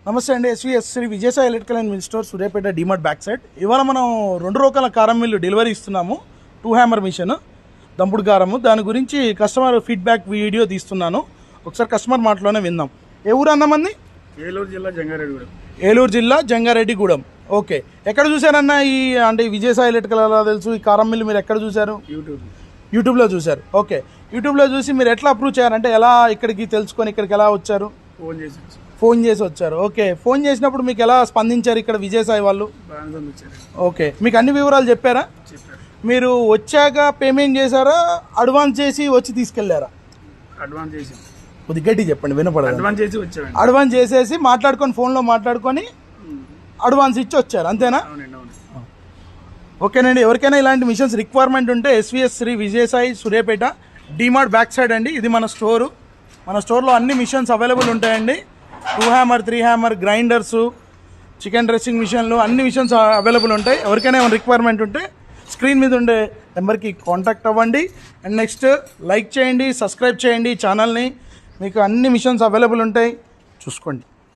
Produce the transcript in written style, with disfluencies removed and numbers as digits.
నమస్తే అండి. SVS Shri Vijayasai electrical and mill store, Suryapet DMart back side. ఇవాళ మనం 2 రకాల కారం మిల్లు డెలివరీ ఇస్తున్నాము. 2 హ్యామర్ మిషన్, దంపుడు కారము. దాని గురించి కస్టమర్ ఫీడ్బ్యాక్ వీడియో తీస్తున్నాను. ఒకసారి కస్టమర్ మాటలోనే విందాం. ఏ ఊరు అన్నమంది? ఏలూరు జిల్లా జంగారెడ్డిగూడెం. ఏలూరు జిల్లా జంగారెడ్డిగూడెం. ఓకే. ఎక్కడ చూసారన్న ఈ అంటే విజయసాయి ఎలక్ట్రికల్ ఎలా తెలుసు? ఈ కారం మిల్లు మీరు ఎక్కడ చూసారు? యూట్యూబ్లో చూసారు. ఓకే. యూట్యూబ్లో చూసి మీరు ఎట్లా అప్రూవ్ చేయారంటే ఎలా ఇక్కడికి తెలుసుకొని ఇక్కడికి ఎలా వచ్చారు? ఫోన్ చేసి వచ్చారు. ఓకే. ఫోన్ చేసినప్పుడు మీకు ఎలా స్పందించారు ఇక్కడ విజయసాయి వాళ్ళు? ఓకే. మీకు అన్ని వివరాలు చెప్పారా? మీరు వచ్చాక పేమెంట్ చేశారా, అడ్వాన్స్ చేసి వచ్చి తీసుకెళ్లారా? అడ్వాన్స్ చేసి. కొద్ది గట్టి చెప్పండి, వినపడదు. అడ్వాన్స్ చేసేసి మాట్లాడుకొని ఫోన్లో మాట్లాడుకొని అడ్వాన్స్ ఇచ్చి వచ్చారు, అంతేనా? ఓకేనండి. ఎవరికైనా ఇలాంటి మిషన్స్ రిక్వైర్మెంట్ ఉంటే SVS Shri Vijayasai Suryapet DMart back side అండి. ఇది మన స్టోరు. మన స్టోర్లో అన్ని మిషన్స్ అవైలబుల్ ఉంటాయండి. 2 hammer, 3 hammer, grinders, chicken dressing మిషన్లు, అన్ని మిషన్స్ అవైలబుల్ ఉంటాయి. ఎవరికైనా ఏమైనా రిక్వైర్మెంట్ ఉంటే స్క్రీన్ మీద ఉండే నెంబర్కి కాంటాక్ట్ అవ్వండి. అండ్ నెక్స్ట్ లైక్ చేయండి, సబ్స్క్రైబ్ చేయండి ఛానల్ని. మీకు అన్ని మిషన్స్ అవైలబుల్ ఉంటాయి, చూసుకోండి.